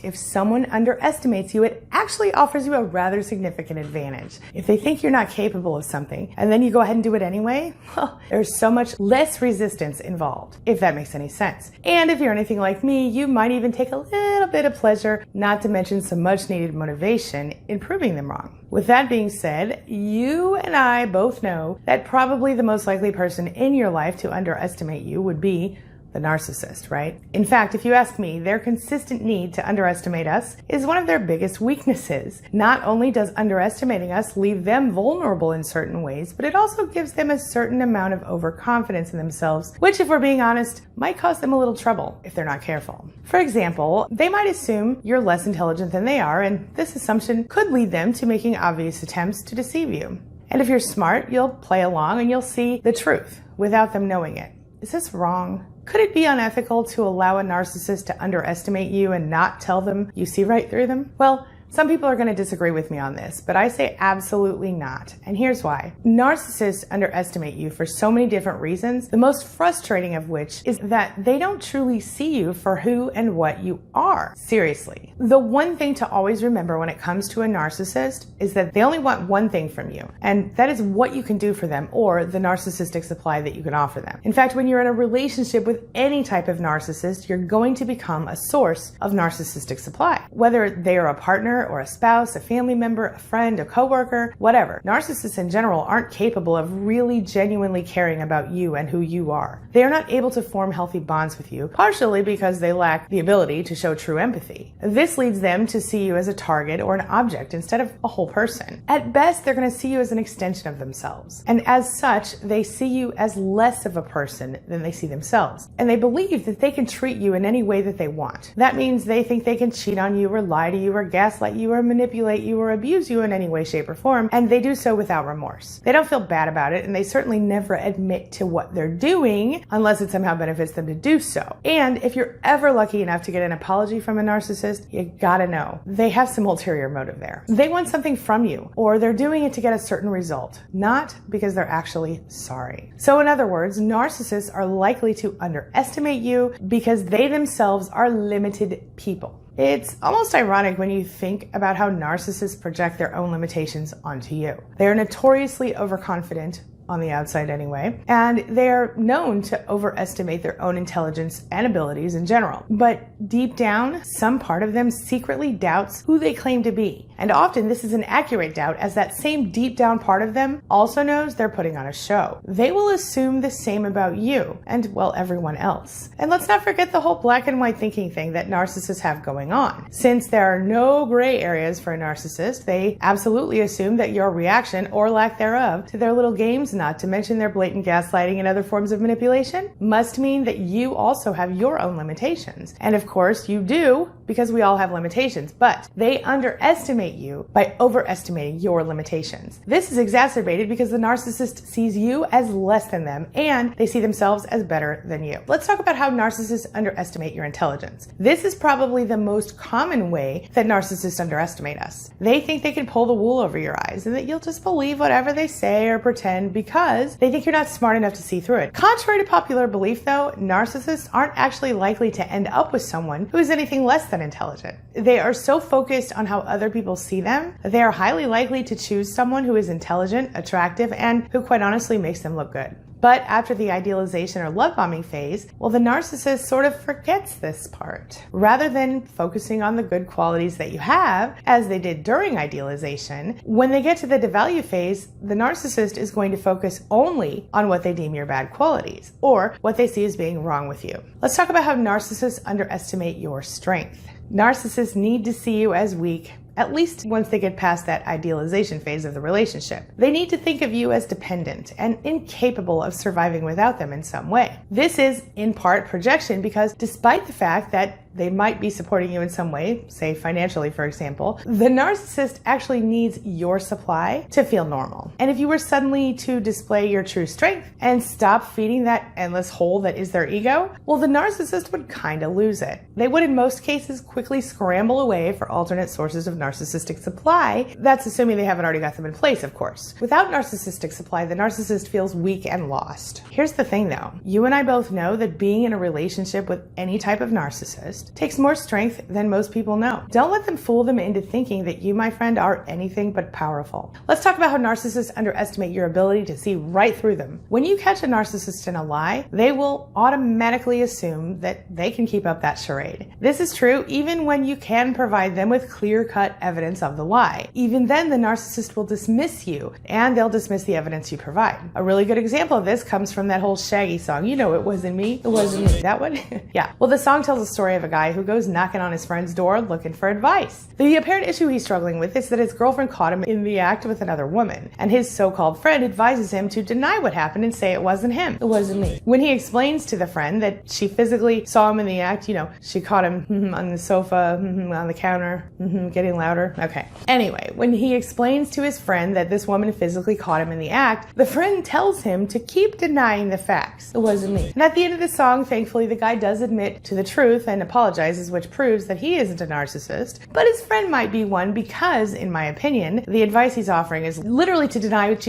fact, if someone underestimates you, it actually offers you a rather significant advantage. If they think you're not capable of something and then you go ahead and do it anyway, well, there's so much less resistance involved, if that makes any sense. And if you're anything like me, you might even take a little bit of pleasure, not to mention some much needed motivation, in proving them wrong. With that being said, you and I both know that probably the most likely person in your life to underestimate you would be the narcissist, right? In fact, if you ask me, their consistent need to underestimate us is one of their biggest weaknesses. Not only does underestimating us leave them vulnerable in certain ways, but it also gives them a certain amount of overconfidence in themselves, which, if we're being honest, might cause them a little trouble if they're not careful. For example, they might assume you're less intelligent than they are, and this assumption could lead them to making obvious attempts to deceive you. And if you're smart, you'll play along and you'll see the truth without them knowing it. Is this wrong? Could it be unethical to allow a narcissist to underestimate you and not tell them you see right through them? Well, some people are going to disagree with me on this, but I say absolutely not. And here's why. Narcissists underestimate you for so many different reasons, the most frustrating of which is that they don't truly see you for who and what you are. Seriously. The one thing to always remember when it comes to a narcissist is that they only want one thing from you, and that is what you can do for them or the narcissistic supply that you can offer them. In fact, when you're in a relationship with any type of narcissist, you're going to become a source of narcissistic supply. Whether they are a partner or a spouse, a family member, a friend, a coworker, whatever. Narcissists in general aren't capable of really genuinely caring about you and who you are. They are not able to form healthy bonds with you, partially because they lack the ability to show true empathy. This leads them to see you as a target or an object instead of a whole person. At best, they're going to see you as an extension of themselves. And as such, they see you as less of a person than they see themselves. And they believe that they can treat you in any way that they want. That means they think they can cheat on you or lie to you or gaslight you or manipulate you or abuse you in any way, shape, or form, and they do so without remorse. They don't feel bad about it, and they certainly never admit to what they're doing unless it somehow benefits them to do so. And if you're ever lucky enough to get an apology from a narcissist, you gotta know they have some ulterior motive there. They want something from you, or they're doing it to get a certain result, not because they're actually sorry. So in other words, narcissists are likely to underestimate you because they themselves are limited people. It's almost ironic when you think about how narcissists project their own limitations onto you. They are notoriously overconfident, on the outside anyway, and they're known to overestimate their own intelligence and abilities in general. But deep down, some part of them secretly doubts who they claim to be. And often this is an accurate doubt, as that same deep down part of them also knows they're putting on a show. They will assume the same about you and, well, everyone else. And let's not forget the whole black and white thinking thing that narcissists have going on. Since there are no gray areas for a narcissist, they absolutely assume that your reaction, or lack thereof, to their little games, not to mention their blatant gaslighting and other forms of manipulation, must mean that you also have your own limitations. And of course you do, because we all have limitations, but they underestimate you by overestimating your limitations. This is exacerbated because the narcissist sees you as less than them, and they see themselves as better than you. Let's talk about how narcissists underestimate your intelligence. This is probably the most common way that narcissists underestimate us. They think they can pull the wool over your eyes and that you'll just believe whatever they say or pretend because they think you're not smart enough to see through it. Contrary to popular belief though, narcissists aren't actually likely to end up with someone who is anything less than intelligent. They are so focused on how other people see them that they are highly likely to choose someone who is intelligent, attractive, and who quite honestly makes them look good. But after the idealization or love bombing phase, well, the narcissist sort of forgets this part. Rather than focusing on the good qualities that you have, as they did during idealization, when they get to the devalue phase, the narcissist is going to focus only on what they deem your bad qualities, or what they see as being wrong with you. Let's talk about how narcissists underestimate your strength. Narcissists need to see you as weak, at least once they get past that idealization phase of the relationship. They need to think of you as dependent and incapable of surviving without them in some way. This is, in part, projection because despite the fact that they might be supporting you in some way, say financially, for example, the narcissist actually needs your supply to feel normal. And if you were suddenly to display your true strength and stop feeding that endless hole that is their ego, well, the narcissist would kind of lose it. They would, in most cases, quickly scramble away for alternate sources of narcissistic supply. That's assuming they haven't already got them in place, of course. Without narcissistic supply, the narcissist feels weak and lost. Here's the thing, though. You and I both know that being in a relationship with any type of narcissist first takes more strength than most people know. Don't let them fool them into thinking that you, my friend, are anything but powerful. Let's talk about how narcissists underestimate your ability to see right through them. When you catch a narcissist in a lie, they will automatically assume that they can keep up that charade. This is true even when you can provide them with clear-cut evidence of the lie. Even then, the narcissist will dismiss you, and they'll dismiss the evidence you provide. A really good example of this comes from that whole Shaggy song. You know, it wasn't me, it wasn't me. That one? Yeah. Well, the song tells a story of a guy who goes knocking on his friend's door looking for advice. The apparent issue he's struggling with is that his girlfriend caught him in the act with another woman, and his so-called friend advises him to deny what happened and say it wasn't him, it wasn't me. When he explains to the friend that she physically saw him in the act, you know, she caught him on the sofa, on the counter, getting louder. Okay. Anyway, when he explains to his friend that this woman physically caught him in the act, the friend tells him to keep denying the facts. It wasn't me. And at the end of the song, thankfully, the guy does admit to the truth and apologizes, which proves that he isn't a narcissist, but his friend might be one because, in my opinion, the advice he's offering is literally to deny what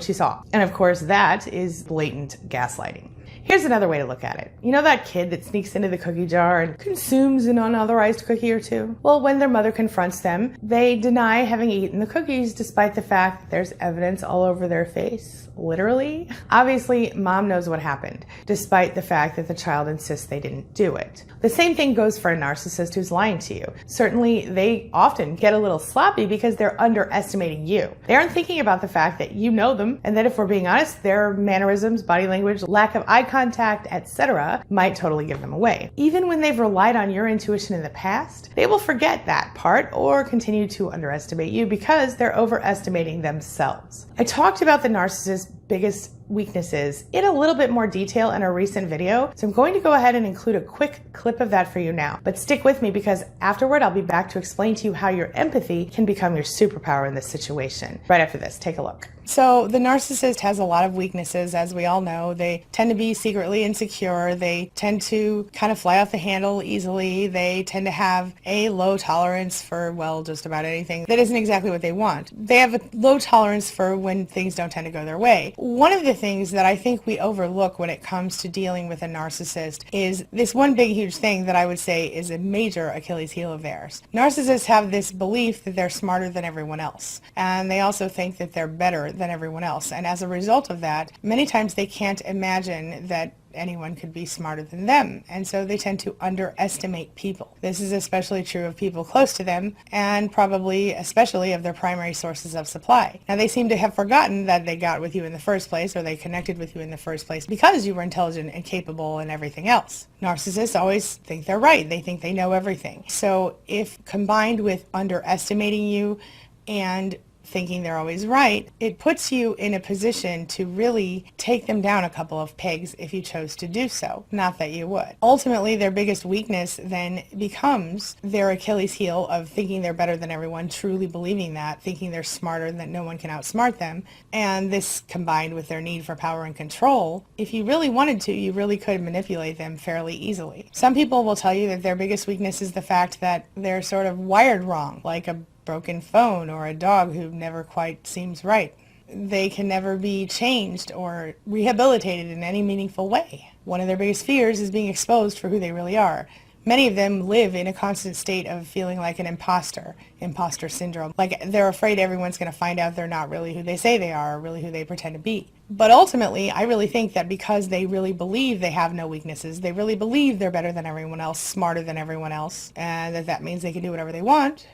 she saw. And of course, that is blatant gaslighting. Here's another way to look at it. You know that kid that sneaks into the cookie jar and consumes an unauthorized cookie or two? Well, when their mother confronts them, they deny having eaten the cookies despite the fact that there's evidence all over their face. Literally. Obviously, mom knows what happened, despite the fact that the child insists they didn't do it. The same thing goes for a narcissist who's lying to you. Certainly, they often get a little sloppy because they're underestimating you. They aren't thinking about the fact that you know them, and that if we're being honest, their mannerisms, body language, lack of eye contact, etc. might totally give them away. Even when they've relied on your intuition in the past, they will forget that part or continue to underestimate you because they're overestimating themselves. I talked about the narcissist's biggest weaknesses in a little bit more detail in a recent video, so I'm going to go ahead and include a quick clip of that for you now. But stick with me because afterward I'll be back to explain to you how your empathy can become your superpower in this situation. Right after this, take a look. So the narcissist has a lot of weaknesses, as we all know. They tend to be secretly insecure. They tend to kind of fly off the handle easily. They tend to have a low tolerance for, well, just about anything that isn't exactly what they want. They have a low tolerance for when things don't tend to go their way. One of the things that I think we overlook when it comes to dealing with a narcissist is this one big huge thing that I would say is a major Achilles heel of theirs. Narcissists have this belief that they're smarter than everyone else, and they also think that they're better than everyone else. And as a result of that, many times they can't imagine that anyone could be smarter than them, and so they tend to underestimate people. This is especially true of people close to them, and probably especially of their primary sources of supply. Now, they seem to have forgotten that they got with you in the first place, or they connected with you in the first place because you were intelligent and capable and everything else. Narcissists always think they're right. They think they know everything. So if combined with underestimating you and thinking they're always right, it puts you in a position to really take them down a couple of pegs if you chose to do so. Not that you would. Ultimately, their biggest weakness then becomes their Achilles heel of thinking they're better than everyone, truly believing that, thinking they're smarter and that no one can outsmart them. And this combined with their need for power and control, if you really wanted to, you really could manipulate them fairly easily. Some people will tell you that their biggest weakness is the fact that they're sort of wired wrong, like a broken phone or a dog who never quite seems right. They can never be changed or rehabilitated in any meaningful way. One of their biggest fears is being exposed for who they really are. Many of them live in a constant state of feeling like an imposter syndrome. Like they're afraid everyone's going to find out they're not really who they say they are or really who they pretend to be. But ultimately, I really think that because they really believe they have no weaknesses, they really believe they're better than everyone else, smarter than everyone else, and that means they can do whatever they want,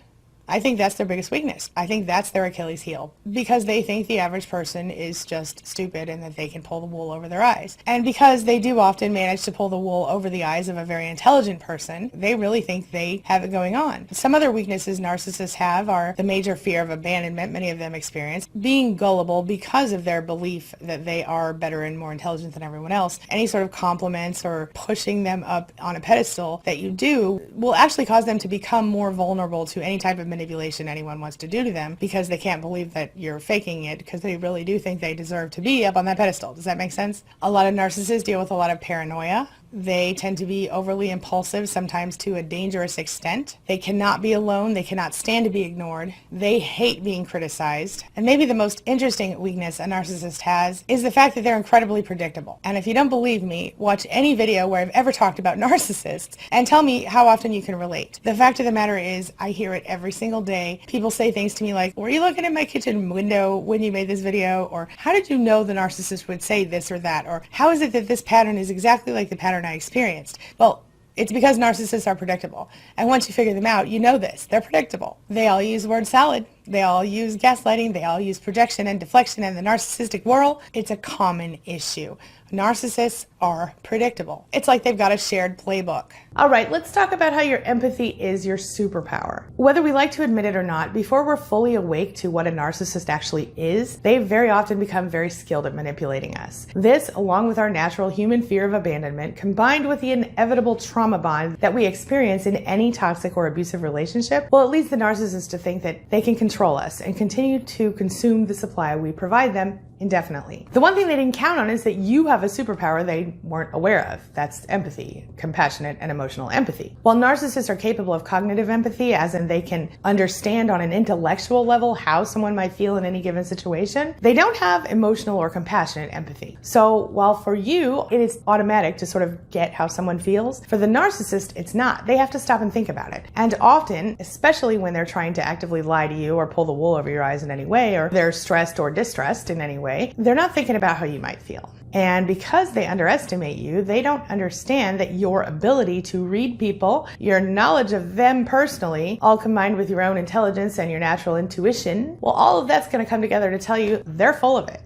I think that's their biggest weakness. I think that's their Achilles heel, because they think the average person is just stupid and that they can pull the wool over their eyes. And because they do often manage to pull the wool over the eyes of a very intelligent person, they really think they have it going on. Some other weaknesses narcissists have are the major fear of abandonment many of them experience, being gullible because of their belief that they are better and more intelligent than everyone else. Any sort of compliments or pushing them up on a pedestal that you do will actually cause them to become more vulnerable to any type of manipulation anyone wants to do to them, because they can't believe that you're faking it, because they really do think they deserve to be up on that pedestal. Does that make sense? A lot of narcissists deal with a lot of paranoia. They tend to be overly impulsive, sometimes to a dangerous extent. They cannot be alone. They cannot stand to be ignored. They hate being criticized. And maybe the most interesting weakness a narcissist has is the fact that they're incredibly predictable. And if you don't believe me, watch any video where I've ever talked about narcissists and tell me how often you can relate. The fact of the matter is, I hear it every single day. People say things to me like, were you looking at my kitchen window when you made this video? Or how did you know the narcissist would say this or that? Or how is it that this pattern is exactly like the pattern I experienced? Well, it's because narcissists are predictable. And once you figure them out, you know this. They're predictable. They all use the word salad. They all use gaslighting. They all use projection and deflection. In the narcissistic world, it's a common issue. Narcissists are predictable. It's like they've got a shared playbook. All right, let's talk about how your empathy is your superpower. Whether we like to admit it or not, before we're fully awake to what a narcissist actually is, they very often become very skilled at manipulating us. This, along with our natural human fear of abandonment, combined with the inevitable trauma bond that we experience in any toxic or abusive relationship, well, it leads the narcissist to think that they can control us and continue to consume the supply we provide them indefinitely. The one thing they didn't count on is that you have a superpower they weren't aware of. That's empathy, compassionate and emotional empathy. While narcissists are capable of cognitive empathy, as in they can understand on an intellectual level how someone might feel in any given situation, they don't have emotional or compassionate empathy. So while for you, it is automatic to sort of get how someone feels, for the narcissist, it's not. They have to stop and think about it. And often, especially when they're trying to actively lie to you or pull the wool over your eyes in any way, or they're stressed or distressed in any way, they're not thinking about how you might feel. And because they underestimate you, they don't understand that your ability to read people, your knowledge of them personally, all combined with your own intelligence and your natural intuition, well, all of that's going to come together to tell you they're full of it.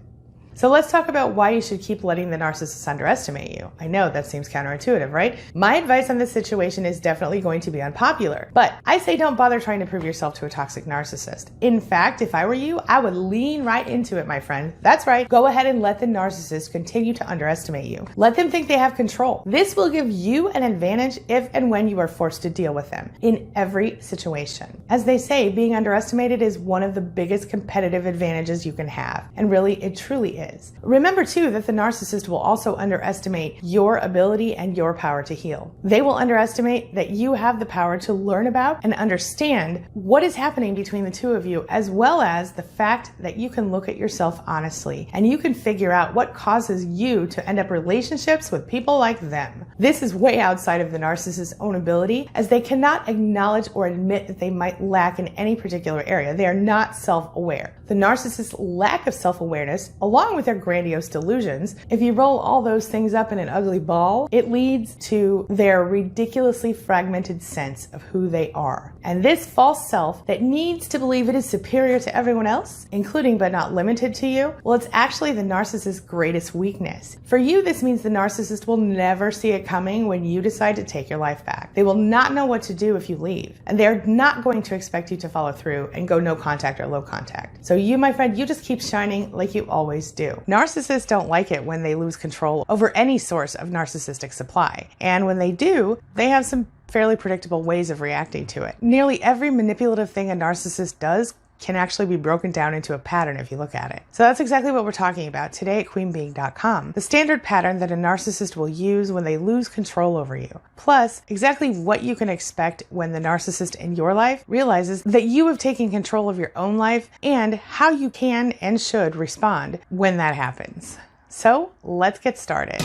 So let's talk about why you should keep letting the narcissist underestimate you. I know that seems counterintuitive, right? My advice on this situation is definitely going to be unpopular, but I say don't bother trying to prove yourself to a toxic narcissist. In fact, if I were you, I would lean right into it, my friend. That's right. Go ahead and let the narcissist continue to underestimate you. Let them think they have control. This will give you an advantage if and when you are forced to deal with them in every situation. As they say, being underestimated is one of the biggest competitive advantages you can have. And really, it truly is. Remember too that the narcissist will also underestimate your ability and your power to heal. They will underestimate that you have the power to learn about and understand what is happening between the two of you, as well as the fact that you can look at yourself honestly and you can figure out what causes you to end up relationships with people like them. This is way outside of the narcissist's own ability, as they cannot acknowledge or admit that they might lack in any particular area. They are not self-aware. The narcissist's lack of self-awareness, along with their grandiose delusions, if you roll all those things up in an ugly ball, it leads to their ridiculously fragmented sense of who they are. And this false self that needs to believe it is superior to everyone else, including but not limited to you, well, it's actually the narcissist's greatest weakness. For you, this means the narcissist will never see it coming when you decide to take your life back. They will not know what to do if you leave, and they're not going to expect you to follow through and go no contact or low contact. So you, my friend, you just keep shining like you always do. Narcissists don't like it when they lose control over any source of narcissistic supply. And when they do, they have some fairly predictable ways of reacting to it. Nearly every manipulative thing a narcissist does can actually be broken down into a pattern if you look at it. So that's exactly what we're talking about today at queenbeing.com. The standard pattern that a narcissist will use when they lose control over you. Plus, exactly what you can expect when the narcissist in your life realizes that you have taken control of your own life, and how you can and should respond when that happens. So let's get started.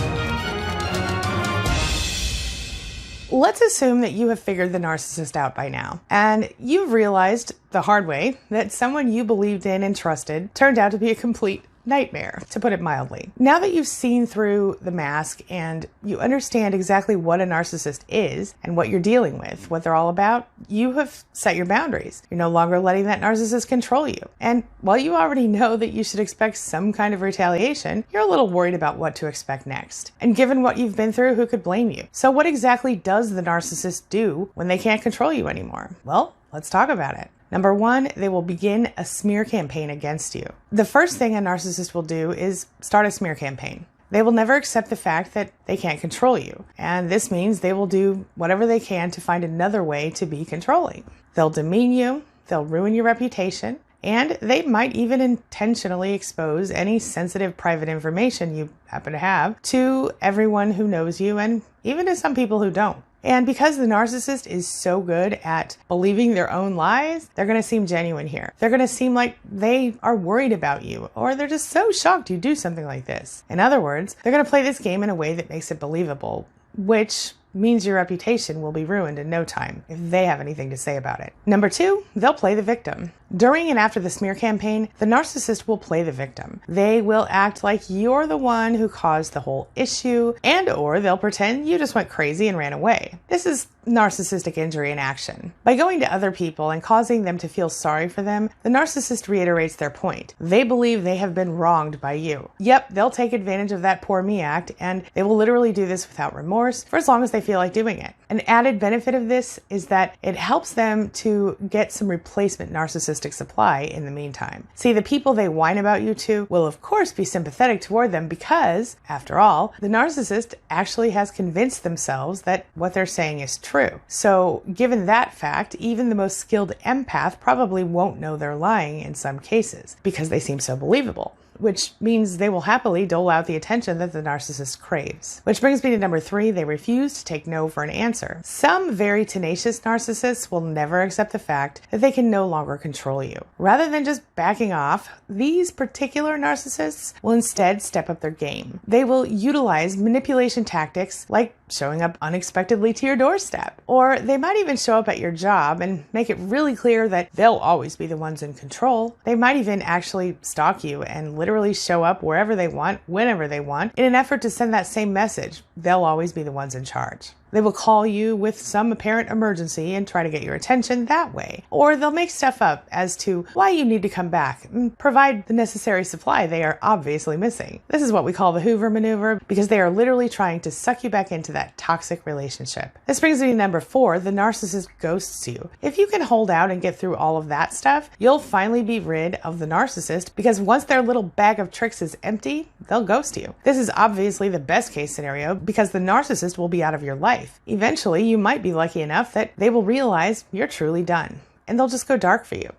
Let's assume that you have figured the narcissist out by now, and you've realized the hard way that someone you believed in and trusted turned out to be a complete nightmare, to put it mildly. Now that you've seen through the mask and you understand exactly what a narcissist is and what you're dealing with, what they're all about, you have set your boundaries. You're no longer letting that narcissist control you. And while you already know that you should expect some kind of retaliation, you're a little worried about what to expect next. And given what you've been through, who could blame you? So what exactly does the narcissist do when they can't control you anymore? Well, let's talk about it. Number one, they will begin a smear campaign against you. The first thing a narcissist will do is start a smear campaign. They will never accept the fact that they can't control you. And this means they will do whatever they can to find another way to be controlling. They'll demean you, they'll ruin your reputation, And they might even intentionally expose any sensitive private information you happen to have to everyone who knows you and even to some people who don't. And because the narcissist is so good at believing their own lies, they're going to seem genuine here. They're going to seem like they are worried about you, or they're just so shocked you do something like this. In other words, they're going to play this game in a way that makes it believable, which means your reputation will be ruined in no time if they have anything to say about it. Number 2, they'll play the victim. During and after the smear campaign, the narcissist will play the victim. They will act like you're the one who caused the whole issue, or they'll pretend you just went crazy and ran away. This is narcissistic injury in action. By going to other people and causing them to feel sorry for them, the narcissist reiterates their point. They believe they have been wronged by you. Yep, they'll take advantage of that poor me act, and they will literally do this without remorse for as long as they feel like doing it. An added benefit of this is that it helps them to get some replacement narcissistic supply in the meantime. See, the people they whine about you to will of course be sympathetic toward them because, after all, the narcissist actually has convinced themselves that what they're saying is true. So, given that fact, even the most skilled empath probably won't know they're lying in some cases because they seem so believable, which means they will happily dole out the attention that the narcissist craves. Which brings me to number 3, they refuse to take no for an answer. Some very tenacious narcissists will never accept the fact that they can no longer control you. Rather than just backing off, these particular narcissists will instead step up their game. They will utilize manipulation tactics like showing up unexpectedly to your doorstep. Or they might even show up at your job and make it really clear that they'll always be the ones in control. They might even actually stalk you and literally show up wherever they want, whenever they want, in an effort to send that same message. They'll always be the ones in charge. They will call you with some apparent emergency and try to get your attention that way. Or they'll make stuff up as to why you need to come back and provide the necessary supply they are obviously missing. This is what we call the Hoover maneuver because they are literally trying to suck you back into that toxic relationship. This brings me to number 4, the narcissist ghosts you. If you can hold out and get through all of that stuff, you'll finally be rid of the narcissist because once their little bag of tricks is empty, they'll ghost you. This is obviously the best case scenario because the narcissist will be out of your life. Eventually, you might be lucky enough that they will realize you're truly done, and they'll just go dark for you.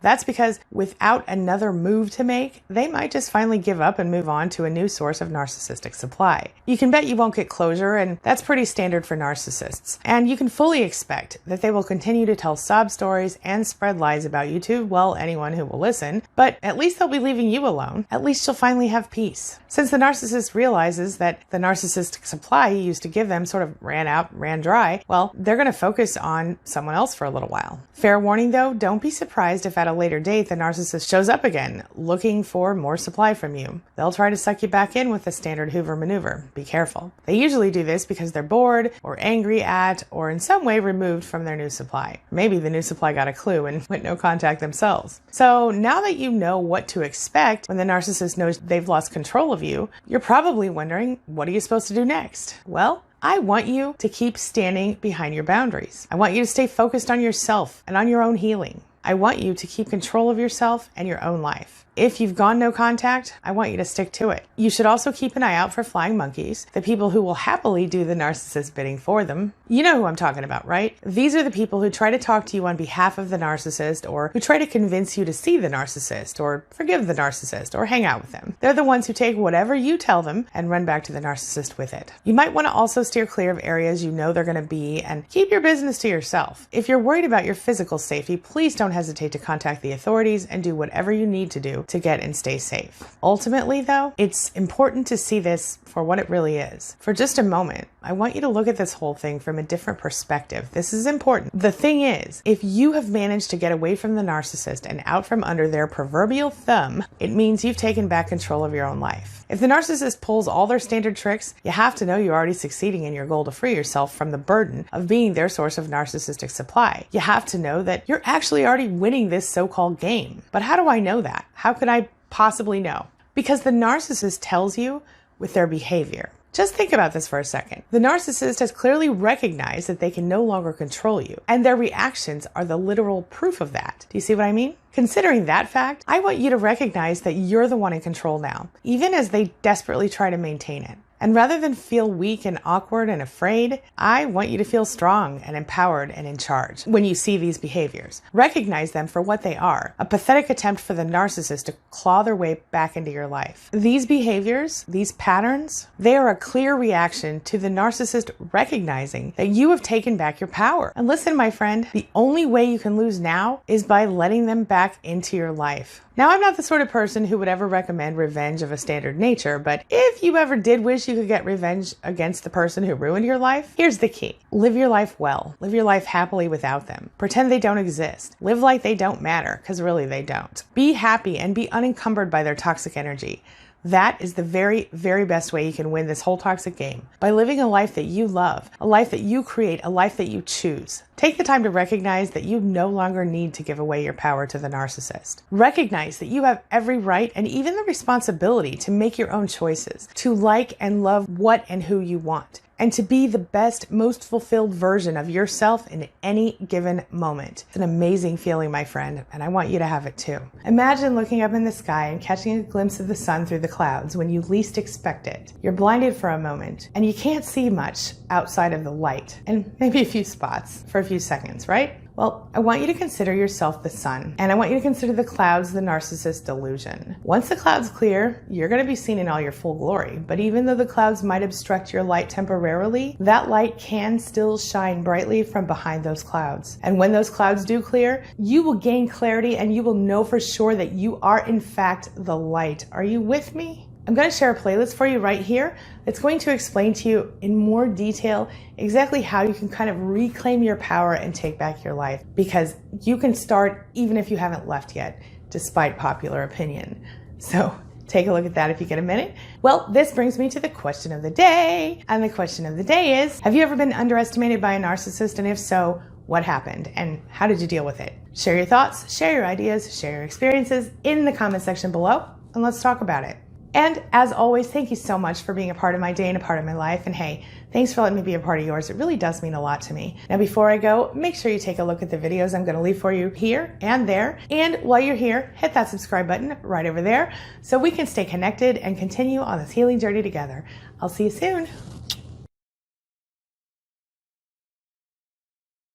That's because without another move to make, they might just finally give up and move on to a new source of narcissistic supply. You can bet you won't get closure, and that's pretty standard for narcissists. And you can fully expect that they will continue to tell sob stories and spread lies about you to, well, anyone who will listen, but at least they'll be leaving you alone. At least you'll finally have peace. Since the narcissist realizes that the narcissistic supply you used to give them sort of ran dry, well, they're going to focus on someone else for a little while. Fair warning though, don't be surprised if at a later date the narcissist shows up again, looking for more supply from you. They'll try to suck you back in with the standard Hoover maneuver. Be careful. They usually do this because they're bored or angry at or in some way removed from their new supply. Maybe the new supply got a clue and went no contact themselves. So now that you know what to expect when the narcissist knows they've lost control of you, you're probably wondering, what are you supposed to do next? Well, I want you to keep standing behind your boundaries. I want you to stay focused on yourself and on your own healing. I want you to keep control of yourself and your own life. If you've gone no contact, I want you to stick to it. You should also keep an eye out for flying monkeys, the people who will happily do the narcissist bidding for them. You know who I'm talking about, right? These are the people who try to talk to you on behalf of the narcissist, or who try to convince you to see the narcissist, or forgive the narcissist, or hang out with them. They're the ones who take whatever you tell them and run back to the narcissist with it. You might want to also steer clear of areas you know they're going to be and keep your business to yourself. If you're worried about your physical safety, please don't hesitate to contact the authorities and do whatever you need to do to get and stay safe. Ultimately, though, it's important to see this for what it really is. For just a moment, I want you to look at this whole thing from a different perspective. This is important. The thing is, if you have managed to get away from the narcissist and out from under their proverbial thumb, it means you've taken back control of your own life. If the narcissist pulls all their standard tricks, you have to know you're already succeeding in your goal to free yourself from the burden of being their source of narcissistic supply. You have to know that you're actually already winning this so-called game. But how do I know that? How could I possibly know? Because the narcissist tells you with their behavior. Just think about this for a second. The narcissist has clearly recognized that they can no longer control you, and their reactions are the literal proof of that. Do you see what I mean? Considering that fact, I want you to recognize that you're the one in control now, even as they desperately try to maintain it. And rather than feel weak and awkward and afraid, I want you to feel strong and empowered and in charge when you see these behaviors. Recognize them for what they are, a pathetic attempt for the narcissist to claw their way back into your life. These behaviors, these patterns, they are a clear reaction to the narcissist recognizing that you have taken back your power. And listen, my friend, the only way you can lose now is by letting them back into your life. Now, I'm not the sort of person who would ever recommend revenge of a standard nature, but if you ever did wish you could get revenge against the person who ruined your life, here's the key. Live your life well. Live your life happily without them. Pretend they don't exist. Live like they don't matter, because really they don't. Be happy and be unencumbered by their toxic energy. That is the very, very best way you can win this whole toxic game, by living a life that you love, a life that you create, a life that you choose. Take the time to recognize that you no longer need to give away your power to the narcissist. Recognize that you have every right and even the responsibility to make your own choices, to like and love what and who you want, and to be the best, most fulfilled version of yourself in any given moment. It's an amazing feeling, my friend, and I want you to have it too. Imagine looking up in the sky and catching a glimpse of the sun through the clouds when you least expect it. You're blinded for a moment, and you can't see much outside of the light, and maybe a few spots for a few seconds, right? Well, I want you to consider yourself the sun, and I want you to consider the clouds the narcissist delusion. Once the clouds clear, you're going to be seen in all your full glory, but even though the clouds might obstruct your light temporarily, that light can still shine brightly from behind those clouds. And when those clouds do clear, you will gain clarity and you will know for sure that you are in fact the light. Are you with me? I'm going to share a playlist for you right here that's going to explain to you in more detail exactly how you can kind of reclaim your power and take back your life, because you can start even if you haven't left yet, despite popular opinion. So take a look at that if you get a minute. Well, this brings me to the question of the day. And the question of the day is, have you ever been underestimated by a narcissist? And if so, what happened and how did you deal with it? Share your thoughts, share your ideas, share your experiences in the comment section below, and let's talk about it. And as always, thank you so much for being a part of my day and a part of my life. And hey, thanks for letting me be a part of yours. It really does mean a lot to me. Now, before I go, make sure you take a look at the videos I'm going to leave for you here and there. And while you're here, hit that subscribe button right over there so we can stay connected and continue on this healing journey together. I'll see you soon.